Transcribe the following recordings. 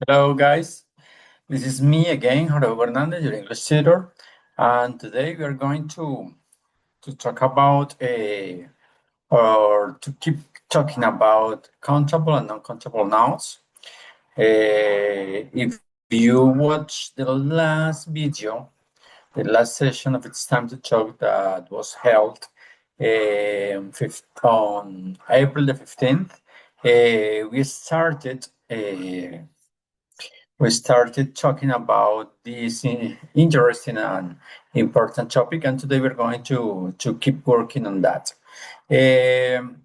Hello, guys. This is me again, Jorge Hernandez, your English tutor, and today we are going to talk about or to keep talking about countable and non-countable nouns. If you watch the last video, the last session of It's Time to Talk that was held on April the 15th, we started. We started talking about this interesting and important topic, and today we're going to keep working on that. Um,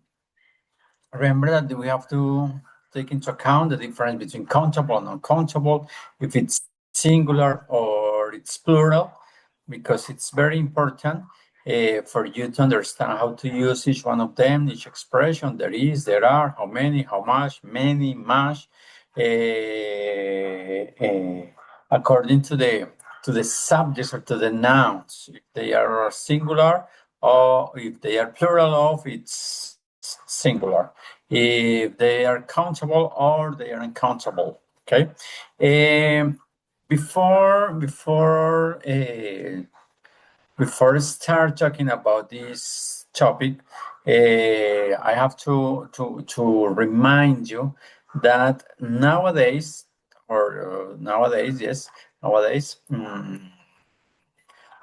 Remember that we have to take into account the difference between countable and uncountable, if it's singular or it's plural, because it's very important for you to understand how to use each one of them, each expression. There is, there are, how many, how much, many, much, according to the subjects or to the nouns. If they are singular or if they are plural of, it's singular. If they are countable or they are uncountable. Okay. Before I start talking about this topic, I have to remind you that nowadays, we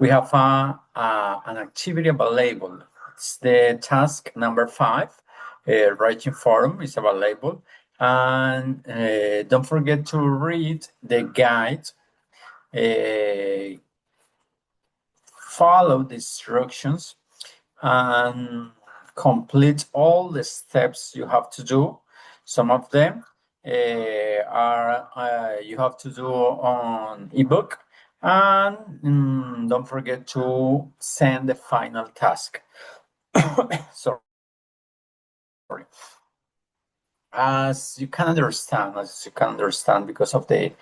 have an activity available. It's the task number 5. Writing forum is available, and don't forget to read the guide. Follow the instructions and complete all the steps you have to do. Some of them are you have to do on ebook, and don't forget to send the final task. Sorry. As you can understand, because of the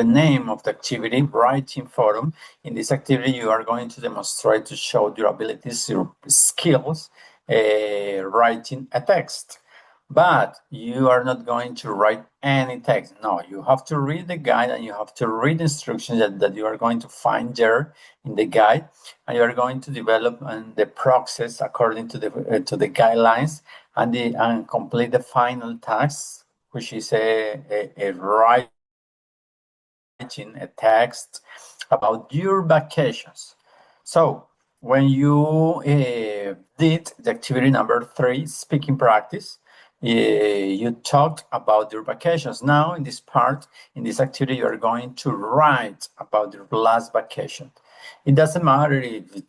name of the activity, writing forum. In this activity, you are going to demonstrate to show your abilities, your skills, writing a text. But you are not going to write any text. No, you have to read the guide and you have to read instructions that you are going to find there in the guide, and you are going to develop the process according to the guidelines and complete the final task, which is a writing a text about your vacations. So when you did the activity number 3, speaking practice, you talked about your vacations. Now in this part, in this activity, you are going to write about your last vacation. It doesn't matter if if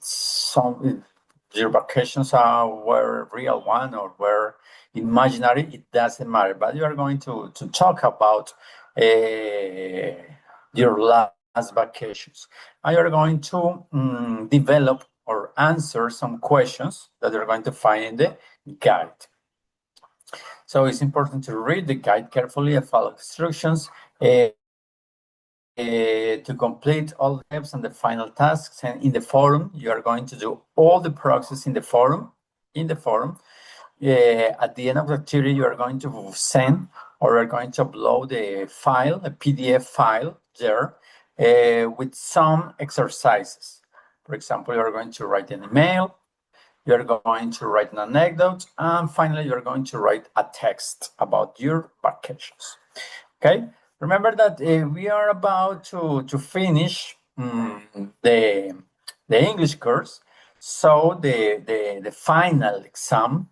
your vacations were real one or were imaginary, it doesn't matter. But you are going to talk about your last vacations. And you're going to develop or answer some questions that you're going to find in the guide. So it's important to read the guide carefully and follow instructions to complete all the steps and the final tasks. And in the forum, you are going to do all the process in the forum. At the end of the activity, you are going to send or are going to upload a file, a PDF file there with some exercises. For example, you are going to write an email, you are going to write an anecdote, and finally, you are going to write a text about your vacations. Okay? Remember that we are about to finish the English course, so the final exam,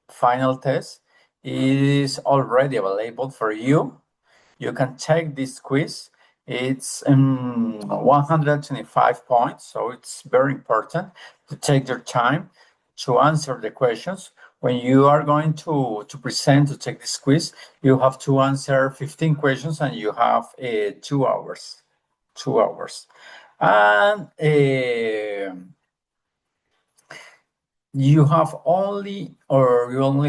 final test is already available for you. You can take this quiz. It's 125 points, so it's very important to take your time to answer the questions. When you are going to present to take this quiz, you have to answer 15 questions and you have 2 hours. 2 hours. And you only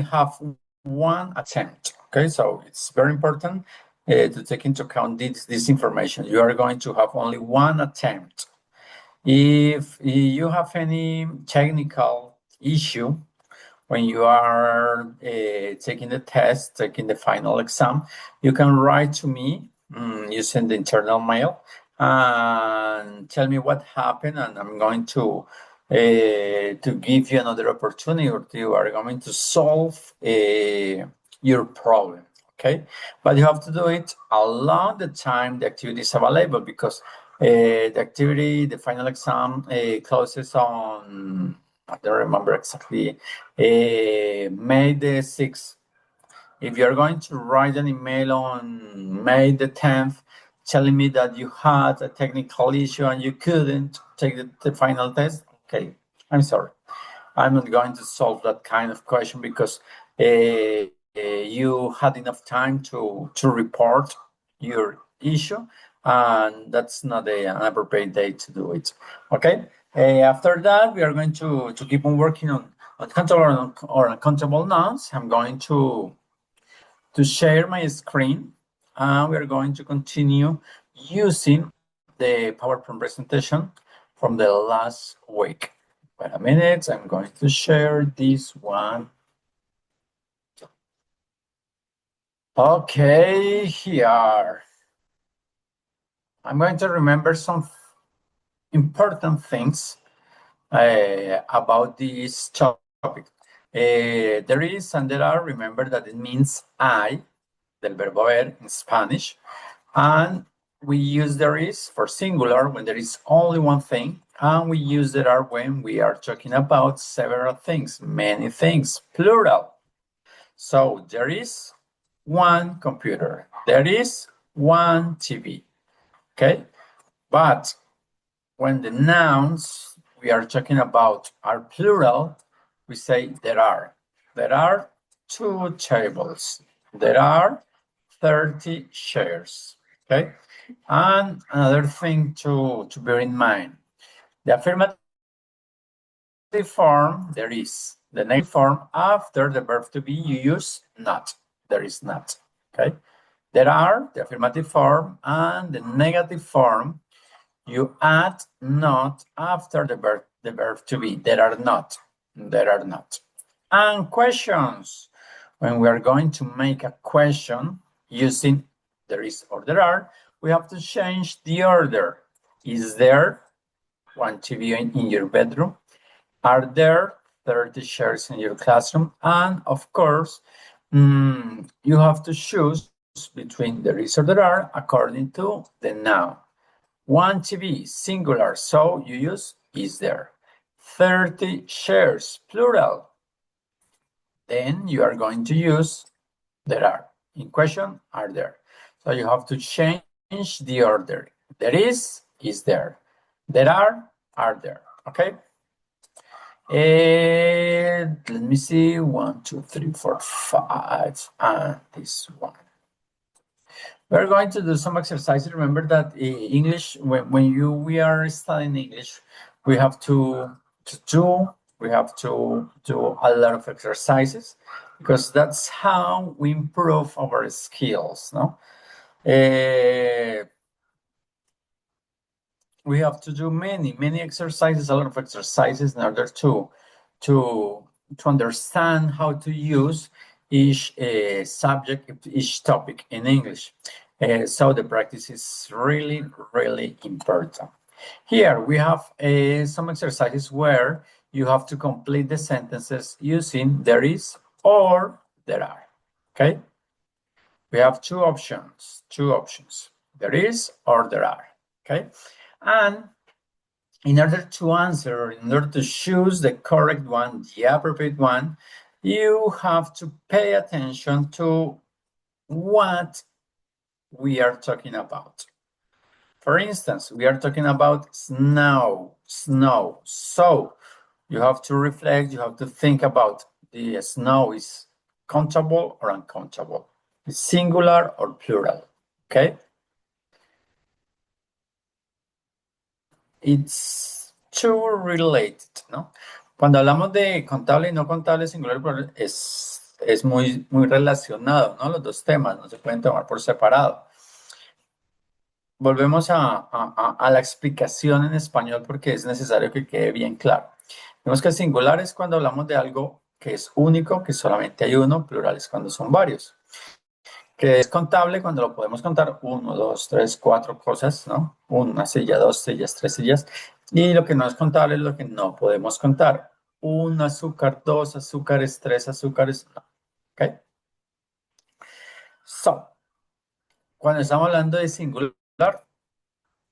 have one attempt. Okay, so it's very important to take into account this information. You are going to have only one attempt. If you have any technical issue when you are taking the test, taking the final exam, you can write to me using the internal mail and tell me what happened, and I'm going to give you another opportunity, or you are going to solve your problem. Okay, but you have to do it along the time the activity is available, because the final exam closes on, I don't remember exactly, May the 6th. If you're going to write an email on May the 10th telling me that you had a technical issue and you couldn't take the final test, okay, I'm sorry. I'm not going to solve that kind of question, because you had enough time to report your issue, and that's not an appropriate day to do it. Okay. After that, we are going to keep on working on countable or uncountable nouns. I'm going to share my screen, and we're going to continue using the PowerPoint presentation from the last week. Wait a minute, I'm going to share this one. Okay, here. I'm going to remember some important things about this topic. There is and there are, remember that it means I, del verbo haber in Spanish, and we use there is for singular when there is only one thing, and we use there are when we are talking about several things, many things, plural. So there is one computer, there is one TV, okay? But when the nouns we are talking about are plural, we say there are. There are 2 tables. There are 30 chairs, okay? And another thing to bear in mind, the affirmative form, there is. The negative form, after the verb to be, you use not. There is not, okay? There are, the affirmative form, and the negative form, you add not after the verb to be. There are not. There are not. And questions. When we are going to make a question using there is or there are, we have to change the order. Is there one TV in your bedroom? Are there 30 chairs in your classroom? And of course, you have to choose between there is or there are according to the noun. One TV, singular, so you use is there. 30 chairs, plural. Then you are going to use there are. In question, are there. So you have to change the order. There is there. There are there. Okay? And let me see. 1, 2, 3, 4, 5. And this one. We're going to do some exercises. Remember that English, when we are studying English, we have to do a lot of exercises, because that's how we improve our skills, no? We have to do many exercises, a lot of exercises, in order to understand how to use each subject, each topic in English. So the practice is really important. Here we have some exercises where you have to complete the sentences using there is or there are. Okay? We have two options. There is or there are. Okay? And in order to answer, in order to choose the correct one, the appropriate one, you have to pay attention to what we are talking about. For instance, we are talking about snow. So you have to reflect, you have to think about the snow is countable or uncountable, singular or plural, okay? It's too related, ¿no? Cuando hablamos de contable y no contable, singular y plural, es muy relacionado, ¿no? Los dos temas no se pueden tomar por separado. Volvemos a la explicación en español porque es necesario que quede bien claro. Vemos que singular es cuando hablamos de algo que es único, que solamente hay uno, plural es cuando son varios. que es contable cuando lo podemos contar 1, 2, 3, 4 cosas, ¿no? Una silla, 2 sillas, 3 sillas. Y lo que no es contable es lo que no podemos contar. 1 azúcar, 2 azúcares, 3 azúcares, no. ¿Ok? So, cuando estamos hablando de singular,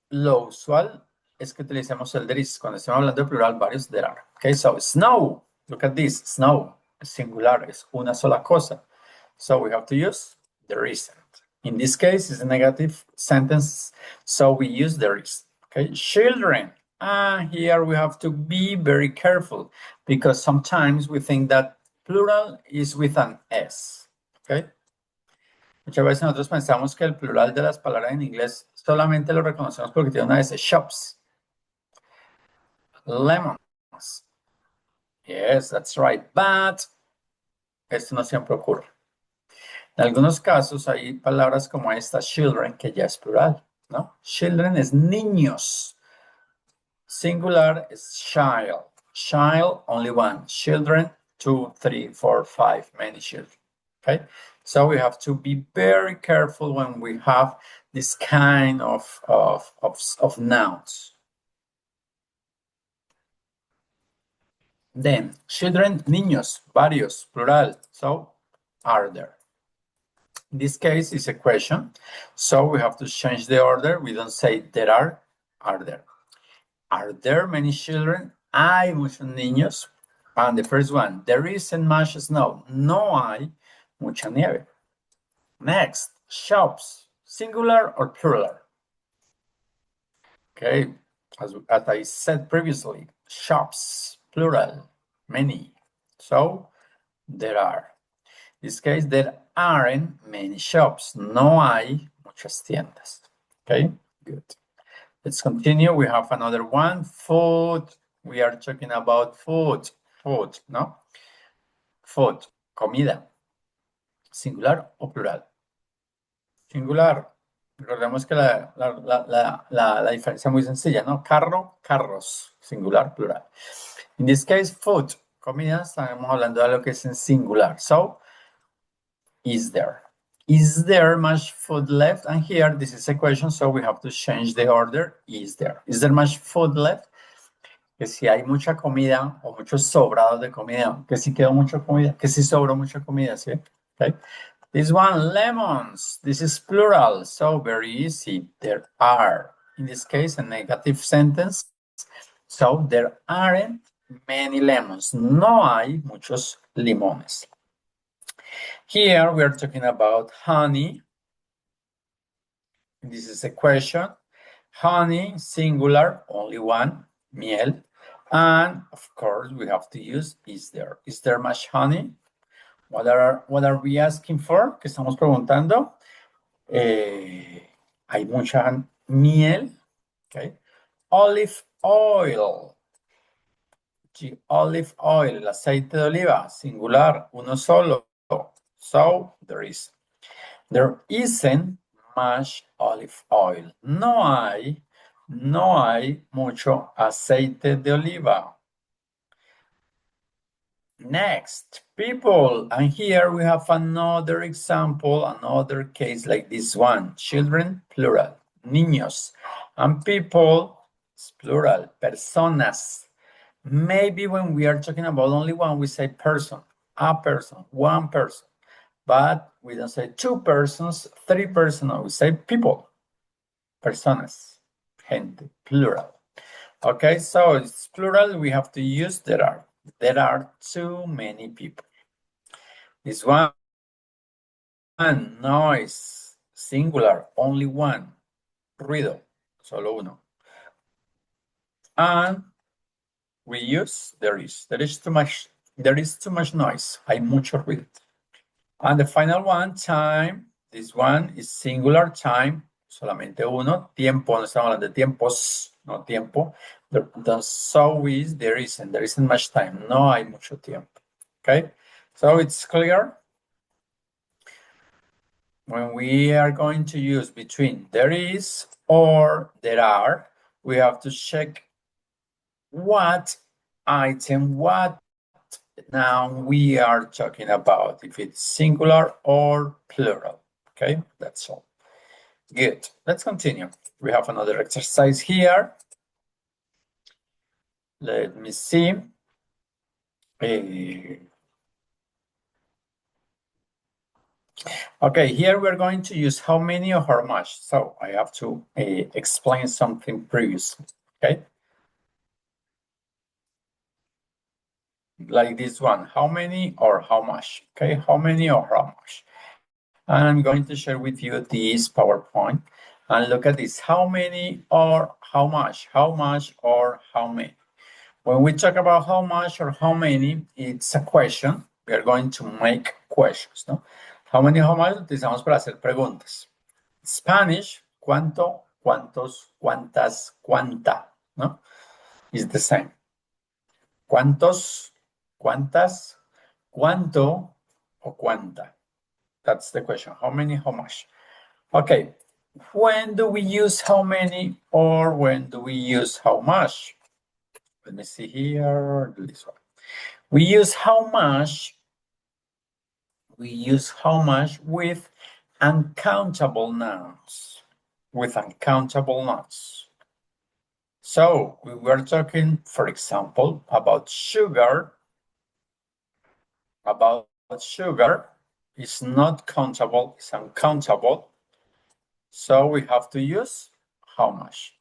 lo usual es que utilicemos el there is. Cuando estamos hablando de plural, varios there are. Okay, so snow. Look at this. Snow. Es singular. Es una sola cosa. So we have to use there isn't. In this case, it's a negative sentence. So we use there is. Okay, children. Here we have to be very careful because sometimes we think that plural is with an S. Okay. Muchas veces nosotros pensamos que el plural de las palabras en inglés solamente lo reconocemos porque tiene una S. Shops. Lemons. Yes, that's right. But esto no siempre ocurre. En algunos casos hay palabras como esta, children, que ya es plural, ¿no? Children es niños. Singular es child. Child, only one. Children, 2, 3, 4, 5, many children. Okay? So we have to be very careful when we have this kind of nouns. Then, children, niños, varios, plural. So, are there? In this case, it's a question. So we have to change the order. We don't say there are there? Are there many children? Hay muchos niños. And the first one, there isn't much snow. No hay mucha nieve. Next, shops, singular or plural? Okay, as I said previously, shops, plural, many. So there are. In this case, there aren't many shops. No hay muchas tiendas. Okay, good. Let's continue. We have another one, food. We are talking about food. Food, ¿no? Food, comida. ¿Singular o plural? Singular. Recordemos que la diferencia es muy sencilla, ¿no? Carro, carros. Singular, plural. In this case, food, comida, estamos hablando de lo que es en singular. So, is there? Is there much food left? And here, this is a question, so we have to change the order. Is there? Is there much food left? Que si hay mucha comida o muchos sobrados de comida, que si quedó mucha comida, que si sobró mucha comida, ¿sí? Okay. This one, lemons. This is plural, so very easy. There are. In this case, a negative sentence. So there aren't many lemons. No hay muchos limones. Here we are talking about honey. This is a question. Honey, singular, only one, miel. And of course, we have to use is there. Is there much honey? What are we asking for? ¿Qué estamos preguntando? Hay mucha miel. Okay. Olive oil. Olive oil, el aceite de oliva, singular, uno solo. So there is. There isn't much olive oil. No hay mucho aceite de oliva. Next, people. And here we have another example, another case like this one. Children, plural. Niños. And people, it's plural. Personas. Maybe when we are talking about only one, we say person, a person, one person. But we don't say two persons, three persons. We say people, personas, gente, plural. Okay, so it's plural. We have to use there are. There are too many people. This one, noise, singular, only one. Ruido, solo uno. And we use there is. There is too much noise. Hay mucho ruido. And the final one, time. This one is singular, time, solamente uno. Tiempo, no estamos hablando de tiempos, no tiempo. The so is, there isn't much time. No hay mucho tiempo. Okay, so it's clear. When we are going to use between there is or there are, we have to check what item, what noun we are talking about, if it's singular or plural. Okay, that's all. Good. Let's continue. We have another exercise here. Let me see. Okay, here we're going to use how many or how much. So I have to explain something previously, okay? Like this one, how many or how much, okay? How many or how much? And I'm going to share with you this PowerPoint and look at this, how many or how much or how many. When we talk about how much or how many, it's a question. We are going to make questions, ¿no? How many, how much, utilizamos para hacer preguntas. Spanish, cuánto, cuántos, cuántas, cuánta, ¿no? Is the same. Cuántos, cuántas, cuánto, o cuánta. That's the question. How many, how much? Okay. When do we use how many or when do we use how much? Let me see here. Do this one. We use how much with uncountable nouns. With uncountable nouns. So we were talking, for example, about sugar. It's not countable, it's uncountable. So we have to use how much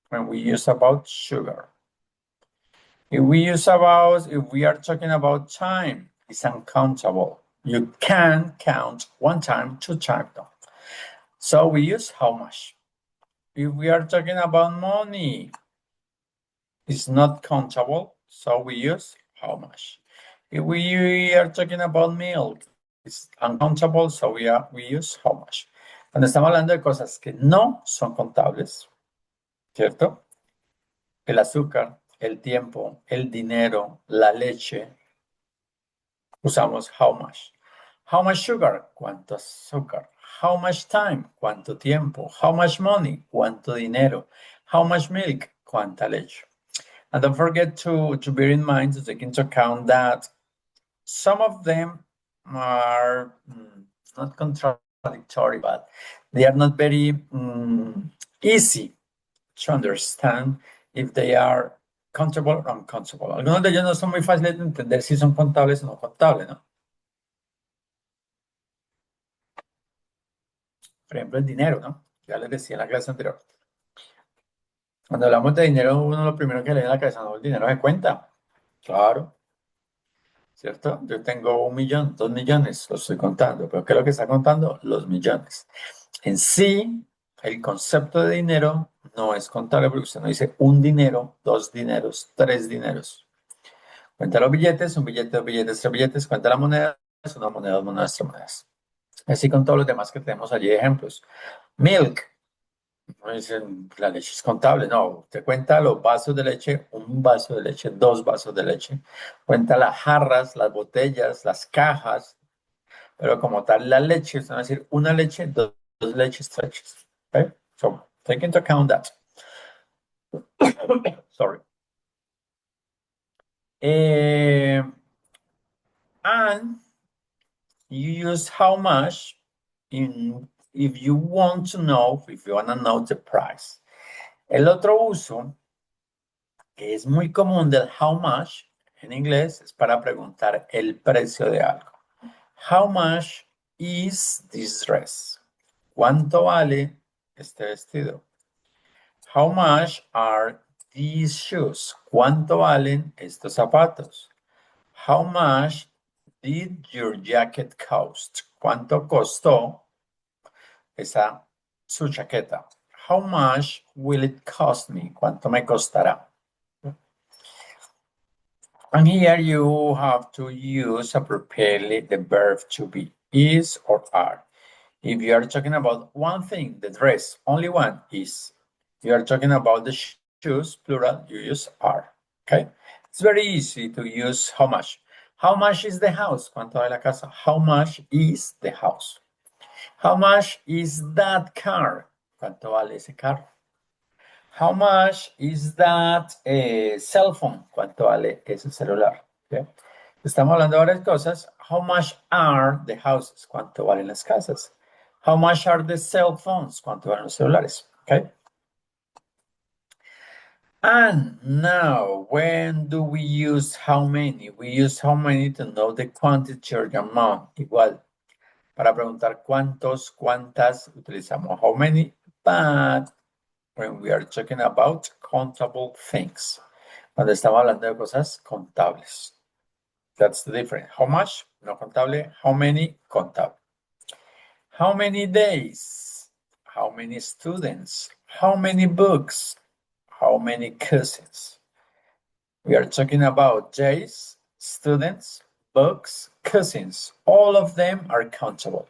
when we use about sugar. If we are talking about time, it's uncountable. You can count one time, two times. No. So we use how much. If we are talking about money, it's not countable. So we use how much. If we are talking about milk, it's uncountable. So we use how much. Cuando estamos hablando de cosas que no son contables, ¿cierto? El azúcar, el tiempo, el dinero, la leche, usamos how much. How much sugar? ¿Cuánto azúcar? How much time? ¿Cuánto tiempo? How much money? ¿Cuánto dinero? How much milk? ¿Cuánta leche? And don't forget to bear in mind, to take into account that some of them are not contradictory, but they are not very easy to understand if they are countable or uncountable. Algunos de ellos no son muy fáciles de entender si son contables o no contables, ¿no? Por ejemplo, el dinero, ¿no? Ya les decía en la clase anterior. Cuando hablamos de dinero, uno lo primero que le viene a la cabeza, no, el dinero se cuenta. Claro, ¿cierto? Yo tengo 1 millón, 2 millones, lo estoy contando, pero ¿qué es lo que está contando? Los millones. En sí, el concepto de dinero no es contable porque usted no dice un dinero, 2 dineros, 3 dineros. Cuenta los billetes, un billete, 2 billetes, 3 billetes, cuenta la moneda, es una moneda, 2 monedas, 3 monedas. Así con todos los demás que tenemos allí ejemplos. Milk. No dicen, la leche es contable, no. Usted cuenta los vasos de leche, un vaso de leche, 2 vasos de leche. Cuenta las jarras, las botellas, las cajas. Pero como tal, la leche, usted va a decir una leche, dos leches, 3 leches. Okay? So, take into account that. Sorry. And you use how much if you want to know the price. El otro uso que es muy común del how much en inglés es para preguntar el precio de algo. How much is this dress? ¿Cuánto vale este vestido? How much are these shoes? ¿Cuánto valen estos zapatos? How much did your jacket cost? ¿Cuánto costó su chaqueta? How much will it cost me? ¿Cuánto me costará? And here you have to use appropriately the verb to be, is or are. If you are talking about one thing, the dress, only one is. You are talking about the shoes, plural, you use are. Okay? It's very easy to use how much. How much is the house? ¿Cuánto vale la casa? How much is the house? How much is that car? ¿Cuánto vale ese carro? How much is that cell phone? ¿Cuánto vale ese celular? Okay. Estamos hablando de varias cosas. How much are the houses? ¿Cuánto valen las casas? How much are the cell phones? ¿Cuánto valen los celulares? Okay. And now, when do we use how many? We use how many to know the quantity or the amount. Igual, para preguntar cuántos, cuántas, utilizamos how many, but when we are talking about countable things, cuando estamos hablando de cosas contables. That's the difference. How much? No contable. How many? Contable. How many days? How many students? How many books? How many cousins? We are talking about days, students, books, cousins. All of them are countable.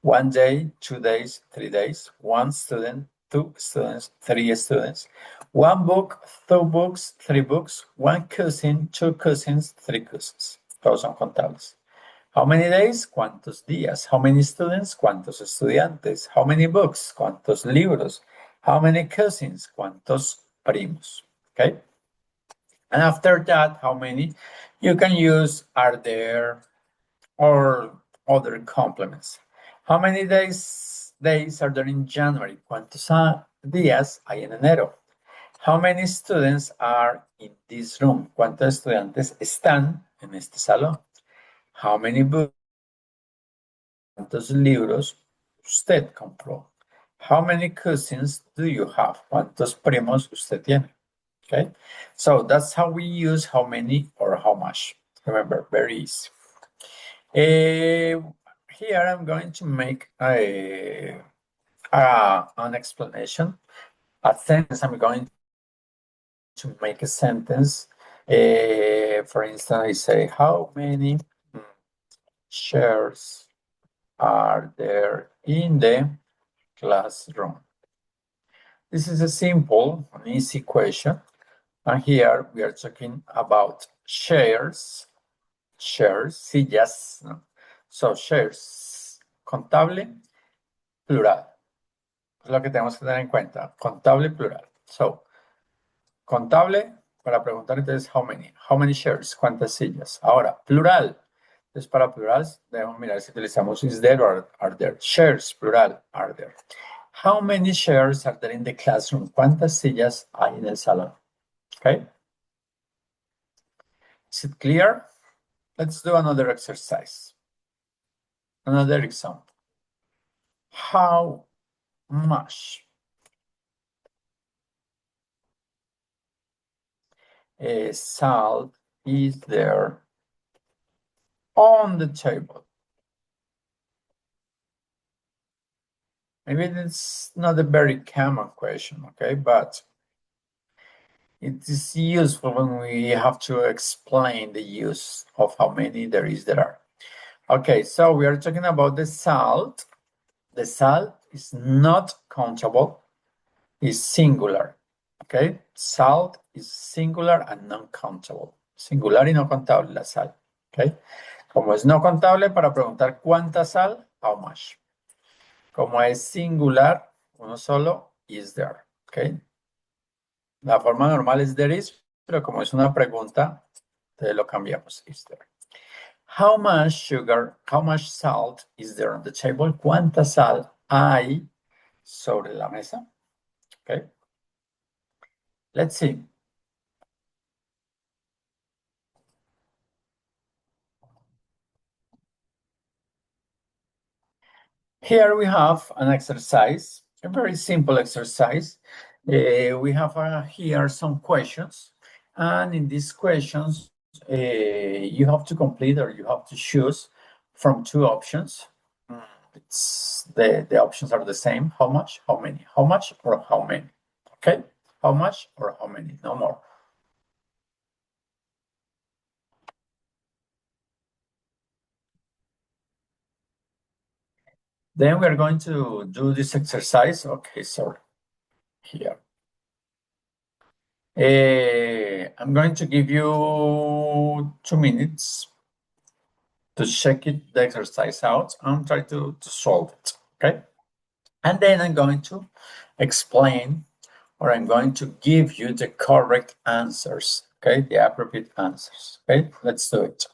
1 day, 2 days, 3 days, 1 student, 2 students, 3 students, 1 book, 2 books, 3 books, 1 cousin, 2 cousins, 3 cousins. Todos son contables. How many days? ¿Cuántos días? How many students? ¿Cuántos estudiantes? How many books? ¿Cuántos libros? How many cousins? ¿Cuántos primos? Okay. And after that, how many? You can use are there or other complements. How many days are there in January? ¿Cuántos días hay en enero? How many students are in this room? ¿Cuántos estudiantes están en este salón? How many books? ¿Cuántos libros usted compró? How many cousins do you have? ¿Cuántos primos usted tiene? Okay, so that's how we use how many or how much. Remember, very easy. Here I'm going to make an explanation. A sentence, I'm going to make a sentence. For instance, I say, how many chairs are there in the classroom? This is a simple and easy question. And here we are talking about chairs, sillas. No? So chairs, contable, plural. Es lo que tenemos que tener en cuenta. Contable, plural. So, contable, para preguntar entonces, how many chairs, cuántas sillas. Ahora, plural. Entonces, para plural, debemos mirar si utilizamos is there or are there. Chairs, plural, are there. How many chairs are there in the classroom? ¿Cuántas sillas hay en el salón? Okay. Is it clear? Let's do another exercise. Another example. How much salt is there on the table? Maybe it's not a very common question, okay? But it is useful when we have to explain the use of how many there are. Okay, so we are talking about the salt. The salt is not countable, it's singular. Okay, salt is singular and non-countable. Singular y no contable la sal. Okay, como es no contable, para preguntar cuánta sal, how much. Como es singular, uno solo, is there. Okay. La forma normal es there is, pero como es una pregunta, te lo cambiamos, is there. How much sugar, how much salt is there on the table? ¿Cuánta sal hay sobre la mesa? Okay. Let's see. Here we have an exercise, a very simple exercise. We have here some questions, and in these questions, you have to complete or you have to choose from 2 options. The options are the same. How much, how many, how much or how many. Okay, how much or how many, no more. Then we're going to do this exercise. Okay, sorry, here. I'm going to give you 2 minutes to check the exercise out and try to solve it, okay? And then I'm going to explain, or I'm going to give you the correct answers, okay? The appropriate answers, okay? Let's do it.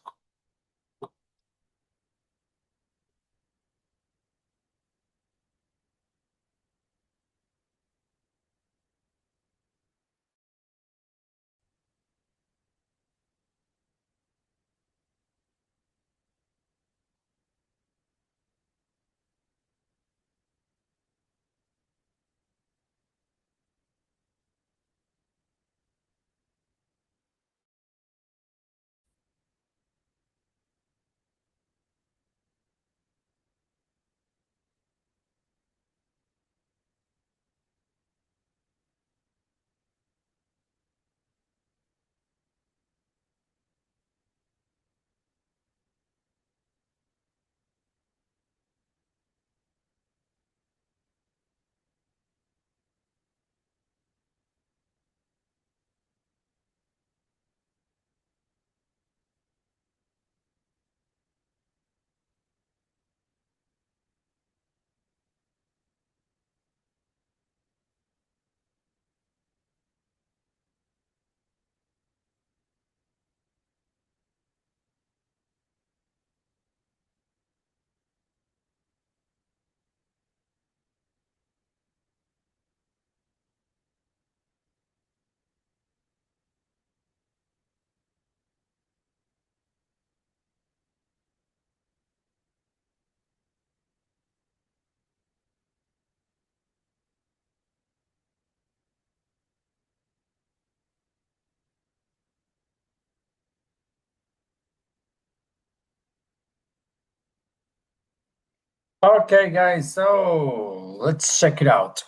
Okay, guys, so let's check it out.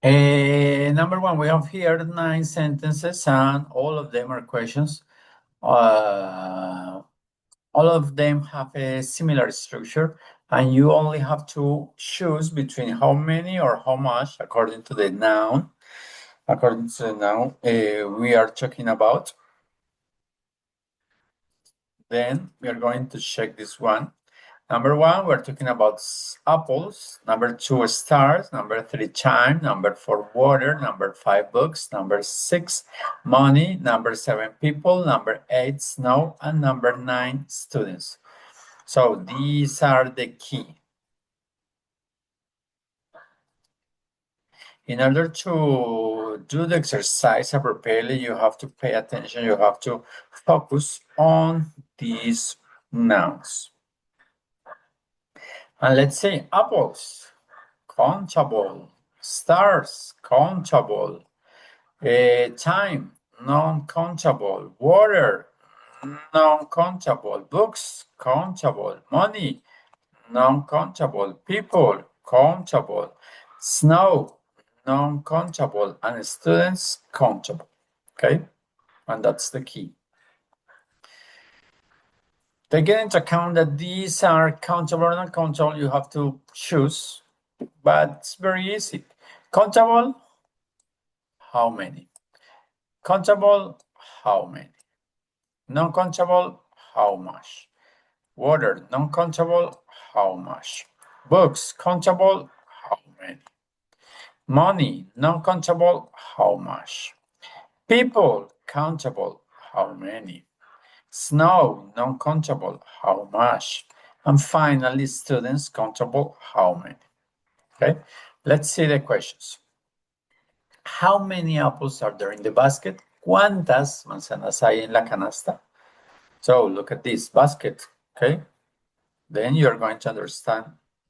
Number one, we have here 9 sentences, and all of them are questions. All of them have a similar structure, and you only have to choose between how many or how much, according to the noun. According to the noun we are talking about. Then we are going to check this one. Number one, we're talking about apples. Number two, stars. Number three, time. Number four, water. Number five, books. Number six, money. Number seven, people. Number eight, snow. And number nine, students. So these are the key. In order to do the exercise appropriately, you have to pay attention. You have to focus on these nouns. And let's say apples, countable, stars, countable, time, non-countable, water, non-countable, books, countable, money, non-countable, people, countable, snow, non-countable, and students, countable. Okay, and that's the key. Taking into account that these are countable and uncountable, you have to choose, but it's very easy. Countable, how many? Countable, how many? Non-countable, how much? Water, non-countable, how much? Books, countable, how many? Money, non-countable, how much? People, countable, how many? Snow, non-countable, how much? And finally, students, countable, how many? Okay, let's see the questions. How many apples are there in the basket? ¿Cuántas manzanas hay en la canasta? So look at this basket, okay? Then you're going to understand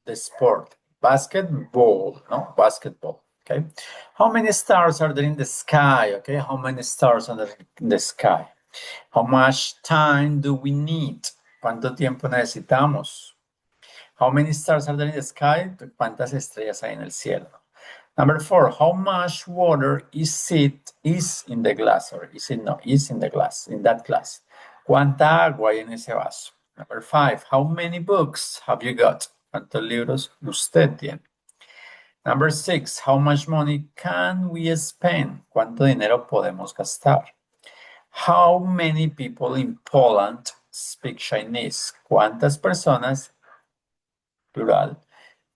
the sport. Basketball, no? Basketball, okay? How many stars are there in the sky, okay? How many stars are there in the sky? How much time do we need? ¿Cuánto tiempo necesitamos? How many stars are there in the sky? ¿Cuántas estrellas hay en el cielo? Number four, how much water is in the glass, or is in the glass, in that glass? ¿Cuánta agua hay en ese vaso? Number five, how many books have you got? ¿Cuántos libros usted tiene? Number six, how much money can we spend? ¿Cuánto dinero podemos gastar? How many people in Poland speak Chinese? ¿Cuántas personas, plural,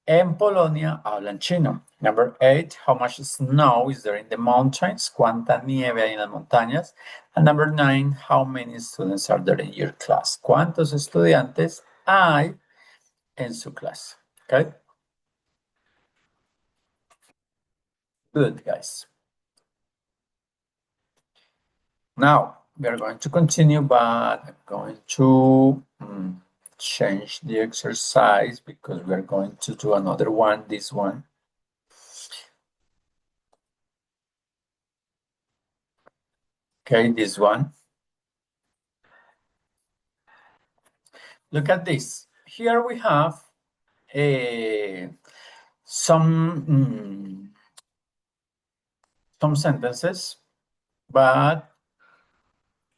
en Polonia hablan chino? Number eight, how much snow is there in the mountains? ¿Cuánta nieve hay en las montañas? And number nine, how many students are there in your class? ¿Cuántos estudiantes hay en su clase? Okay. Good, guys. Now, we are going to continue, but I'm going to change the exercise because we are going to do another one, this one. Okay, this one. Look at this. Here we have some sentences, but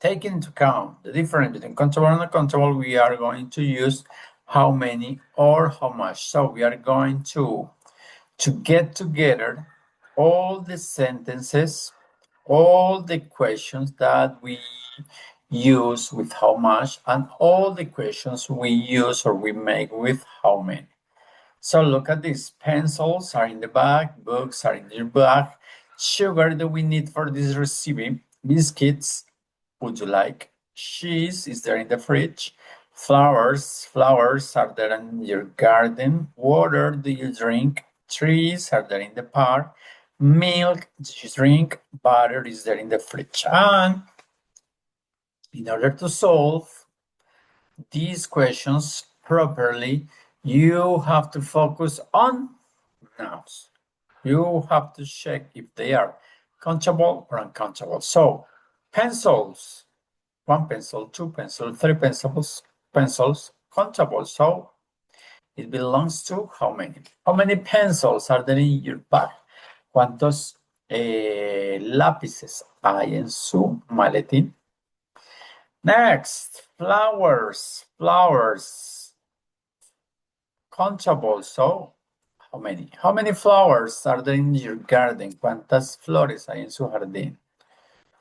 taking into account the difference between countable and uncountable, we are going to use how many or how much. So we are going to get together all the sentences, all the questions that we use with how much, and all the questions we use or we make with how many. So look at this. Pencils are in the bag, books are in your bag. Sugar that we need for this recipe. Biscuits, would you like? Cheese is there in the fridge. Flowers are there in your garden. Water do you drink? Trees are there in the park. Milk do you drink? Butter is there in the fridge. And in order to solve these questions properly, you have to focus on nouns. You have to check if they are countable or uncountable. So, pencils, one pencil, two pencils, three pencils, countable. So, It belongs to how many? How many pencils are there in your bag? ¿Cuántos lápices hay en su maletín? Next, flowers. Flowers. Countable. So, how many? How many flowers are there in your garden? ¿Cuántas flores hay en su jardín?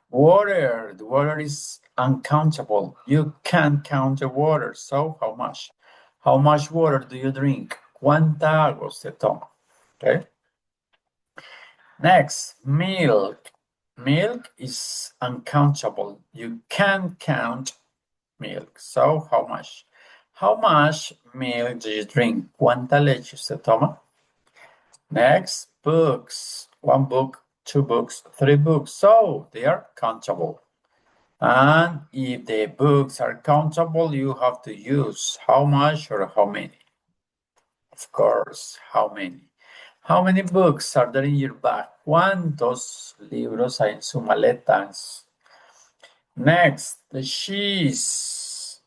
Water. The water is uncountable. You can't count the water. So, how much? How much water do you drink? ¿Cuánta agua usted toma? Okay. Next, milk. Milk is uncountable. You can't count milk. So, how much? How much milk do you drink? ¿Cuánta leche usted toma? Next, books. One book, two books, three books. So, they are countable. And if the books are countable, you have to use how much or how many? Of course, how many? How many books are there in your bag? ¿Cuántos libros hay en su maleta? Next, the cheese.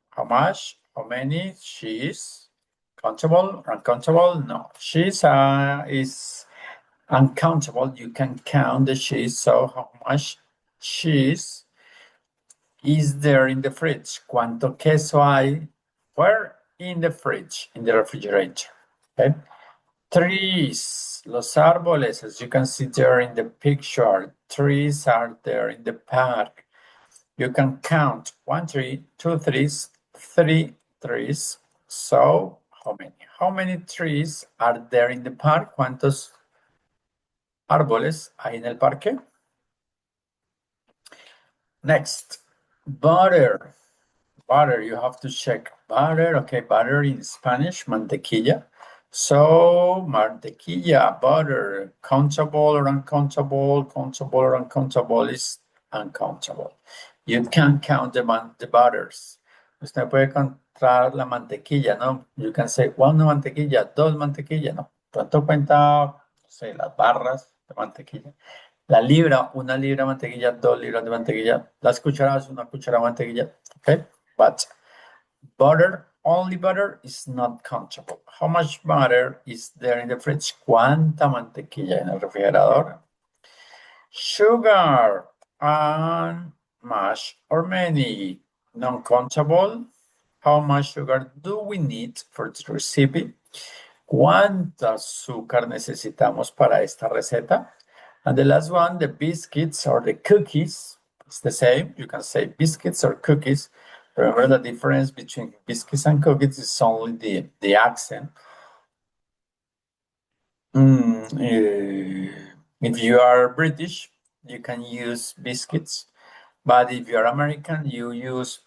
How much? How many cheese? Countable? Uncountable? No. Cheese is uncountable. You can count the cheese. So how much cheese is there in the fridge? ¿Cuánto queso hay? Where? In the fridge, in the refrigerator. Okay. Trees, los árboles, as you can see there in the picture, trees are there in the park. You can count 1 tree, 2 trees, 3 trees. So, how many? How many trees are there in the park? ¿Cuántos árboles hay en el parque? Next, butter. Butter, you have to check. Butter, okay, butter in Spanish, mantequilla. So, mantequilla, butter, countable or uncountable, countable or uncountable is uncountable. You can count the butters. Usted puede contar la mantequilla, ¿no? You can say, una mantequilla, dos mantequillas, ¿no? ¿Cuánto cuenta, no sé, las barras de mantequilla? La libra, una libra de mantequilla, 2 libras de mantequilla. Las cucharadas, una cucharada de mantequilla, okay? But butter, only butter is not countable. How much butter is there in the fridge? ¿Cuánta mantequilla en el refrigerador? Sugar and much or many. Non-countable. How much sugar do we need for this recipe? ¿Cuánta azúcar necesitamos para esta receta? And the last one, the biscuits or the cookies. It's the same. You can say biscuits or cookies. Remember the difference between biscuits and cookies is only the accent. If you are British, you can use biscuits. But if you're American, you use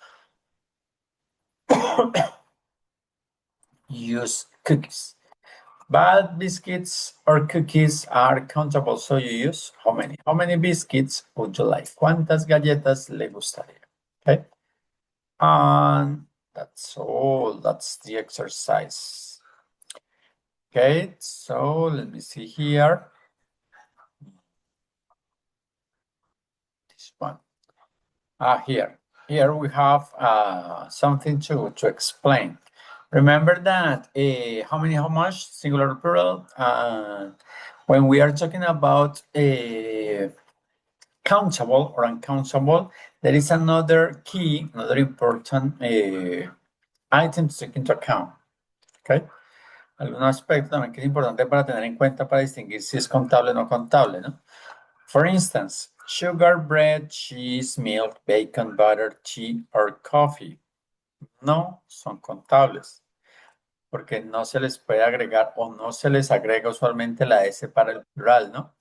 cookies. But biscuits or cookies are countable, so you use how many? How many biscuits would you like? ¿Cuántas galletas le gustaría? Okay. And that's all. That's the exercise. Okay, so let me see here. This one. Here we have something to explain. Remember that how much, singular plural. When we are talking about countable or uncountable, there is another key, another important item to take into account. Okay. Algún aspecto también que es importante para tener en cuenta para distinguir si es contable o no contable, ¿no? For instance, sugar, bread, cheese, milk, bacon, butter, tea, or coffee. No son contables, porque no se les puede agregar o no se les agrega usualmente la S para el plural, ¿no?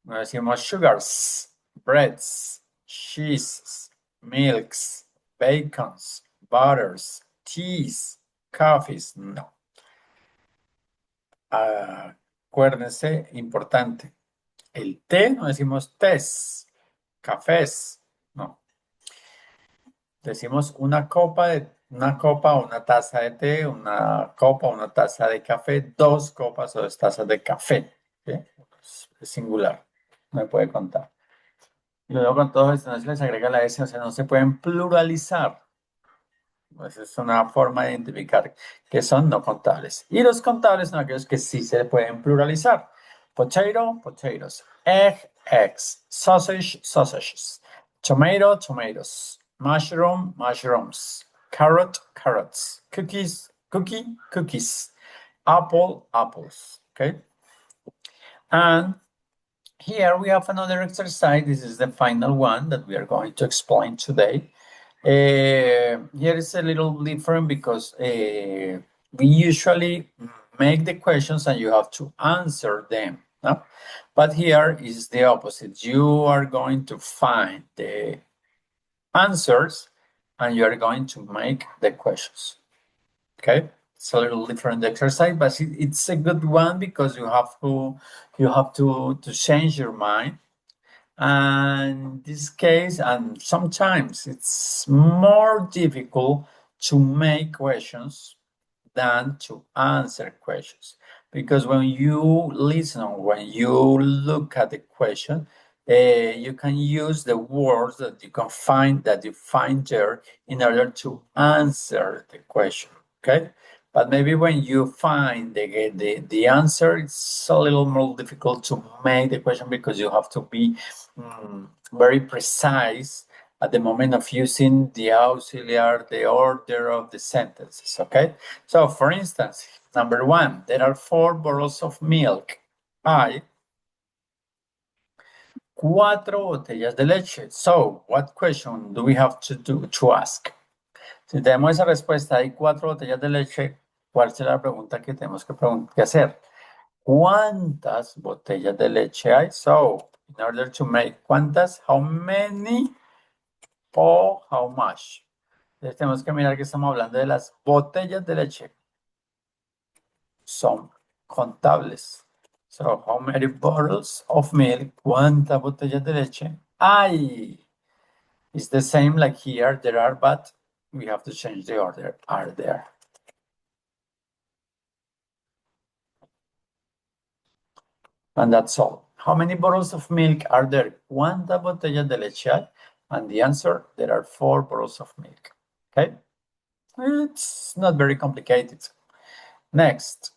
No decimos sugars, breads, cheeses, milks, bacons, butters, teas, coffees, no. Acuérdense, importante, el té no decimos tés, cafés, no. Decimos una copa, una taza de té, una copa, una taza de café, 2 copas o 2 tazas de café. ¿Sí? Es singular, no me puede contar. Y luego con todo esto no se les agrega la S, o sea, no se pueden pluralizar. Pues es una forma de identificar que son no contables. Y los contables son aquellos que sí se pueden pluralizar. Potato, potatoes. Egg, eggs. Sausage, sausages. Tomato, tomatoes. Mushroom, mushrooms. Carrot, carrots. Cookies, cookie, cookies. Apple, apples. Okay? And here we have another exercise. This is the final one that we are going to explain today. Here is a little different because we usually make the questions and you have to answer them. No? But here is the opposite. You are going to find the answers and you are going to make the questions. Okay, it's a little different exercise, but it's a good one because you have to change your mind. And in this case, and sometimes it's more difficult to make questions than to answer questions. Because when you listen, when you look at the question, you can use the words that you find there in order to answer the question. Okay, but maybe when you find the answer, it's a little more difficult to make the question because you have to be very precise at the moment of using the auxiliary, the order of the sentences. Okay, so for instance, number one, there are 4 bottles of milk. Hay 4 botellas de leche. So, what question do we have to ask? Si tenemos esa respuesta, hay 4 botellas de leche, ¿cuál será la pregunta que tenemos que hacer? ¿Cuántas botellas de leche hay? So, in order to make ¿cuántas? How many o how much? Entonces tenemos que mirar que estamos hablando de las botellas de leche. Son contables. So, how many bottles of milk? ¿Cuántas botellas de leche hay? It's the same like here, there are, but we have to change the order. Are there? And that's all. How many bottles of milk are there? ¿Cuántas botellas de leche hay? And the answer, there are 4 bottles of milk. Okay? It's not very complicated. Next.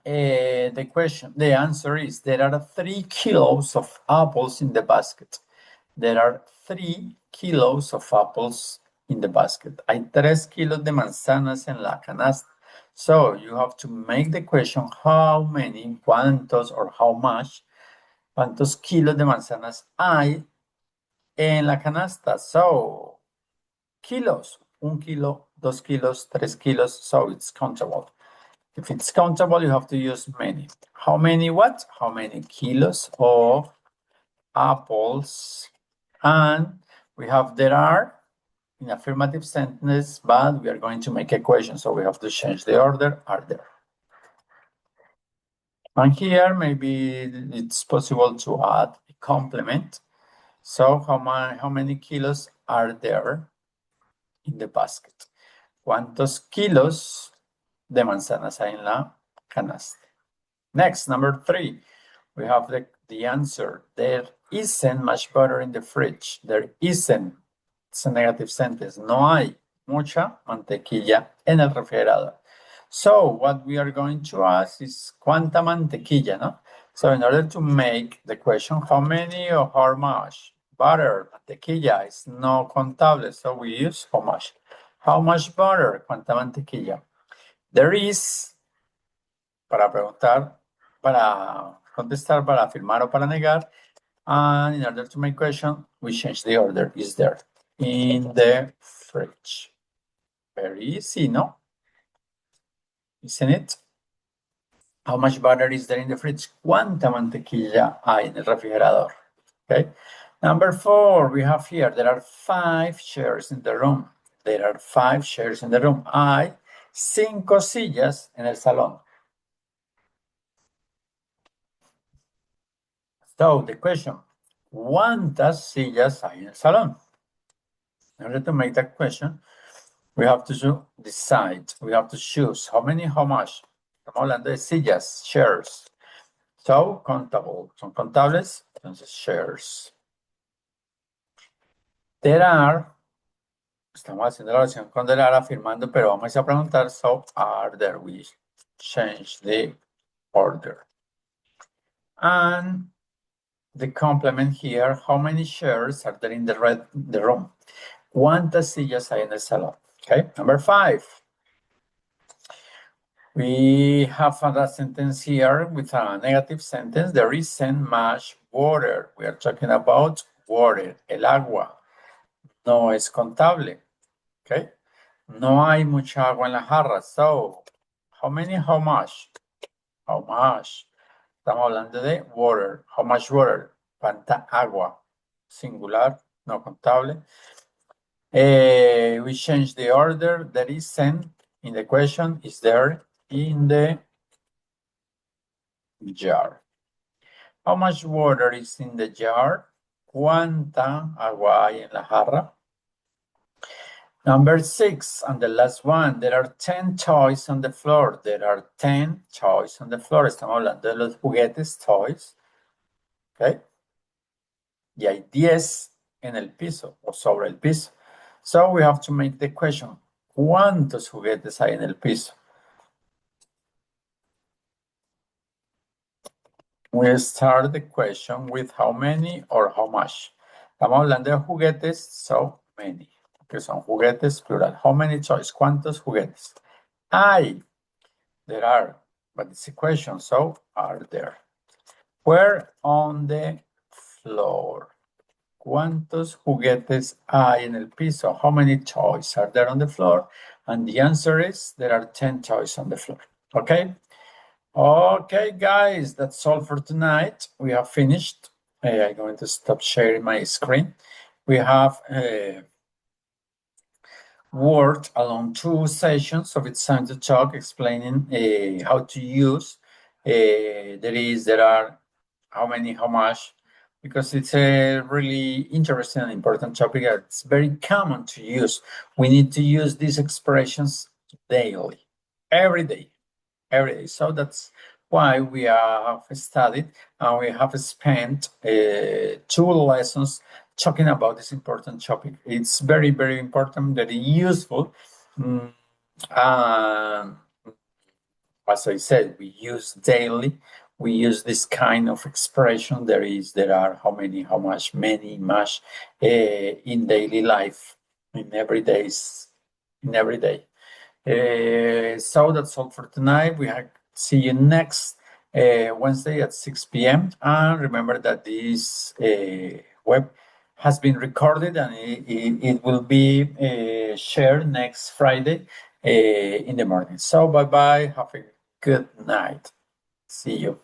The answer is there are 3 kilos of apples in the basket. There are 3 kilos of apples in the basket. Hay 3 kilos de manzanas en la canasta. So you have to make the question how many, cuántos, or how much, cuántos kilos de manzanas hay en la canasta. So kilos, 1 kilo, 2 kilos, 3 kilos, so it's countable. If it's countable, you have to use many. How many what? How many kilos of apples? And we have there are in affirmative sentence, but we are going to make a question, so we have to change the order. Are there? And here maybe it's possible to add a complement. So how many kilos are there in the basket? ¿Cuántos kilos de manzanas hay en la canasta? Next, number 3, we have the answer. There isn't much butter in the fridge. There isn't. It's a negative sentence. No hay mucha mantequilla en el refrigerador. So what we are going to ask is ¿cuánta mantequilla, no? So in order to make the question how many or how much butter, mantequilla is no contable, so we use how much. How much butter? ¿Cuánta mantequilla? There is, para preguntar, para contestar, para afirmar o para negar. And in order to make question, we change the order. Is there in the fridge? Very easy, no? Isn't it? How much butter is there in the fridge? ¿Cuánta mantequilla hay en el refrigerador? Okay. Number 4, we have here, there are 5 chairs in the room. There are 5 chairs in the room. Hay 5 sillas en el salón. So the question, ¿cuántas sillas hay en el salón? In order to make that question, we have to decide, we have to choose how many, how much. Estamos hablando de sillas, chairs. So, contable, son contables, entonces shares. There are Estamos haciendo la oración con the are afirmando, pero vamos a preguntar, so are there? We change the order. And the complement here, how many chairs are there in the room? ¿Cuántas sillas hay en el salón? Okay, number 5. We have a sentence here with a negative sentence. There isn't much water. We are talking about water, el agua. No es contable. Okay. No hay mucha agua en la jarra. So, how many, how much? How much? Estamos hablando de water. How much water? ¿Cuánta agua? Singular, no contable. We change the order. There isn't in the question. Is there in the jar? How much water is in the jar? ¿Cuánta agua hay en la jarra? Number 6, and the last one, there are 10 toys on the floor. There are 10 toys on the floor. Estamos hablando de los juguetes, toys. Okay. Y hay 10 en el piso o sobre el piso. So we have to make the question, ¿cuántos juguetes hay en el piso? We start the question with how many or how much. Estamos hablando de juguetes, so many. Que son juguetes plural. How many toys? ¿Cuántos juguetes? Hay. There are. But it's a question, so are there? Where on the floor? ¿Cuántos juguetes hay en el piso? How many toys are there on the floor? And the answer is there are 10 toys on the floor. Okay? Okay, guys, that's all for tonight. We have finished. I'm going to stop sharing my screen. We have worked along 2 sessions of It's Time to Talk, explaining how to use. There are how many, how much, because it's a really interesting and important topic. It's very common to use. We need to use these expressions daily, every day. So that's why we have studied and we have spent 2 lessons talking about this important topic. It's very, very important, very useful. As I said, we use daily. We use this kind of expression. There are how many, how much, many, much in daily life, in every day. So that's all for tonight. We see you next Wednesday at 6 p.m. And remember that this web has been recorded and it will be shared next Friday in the morning. So bye-bye. Have a good night. See you.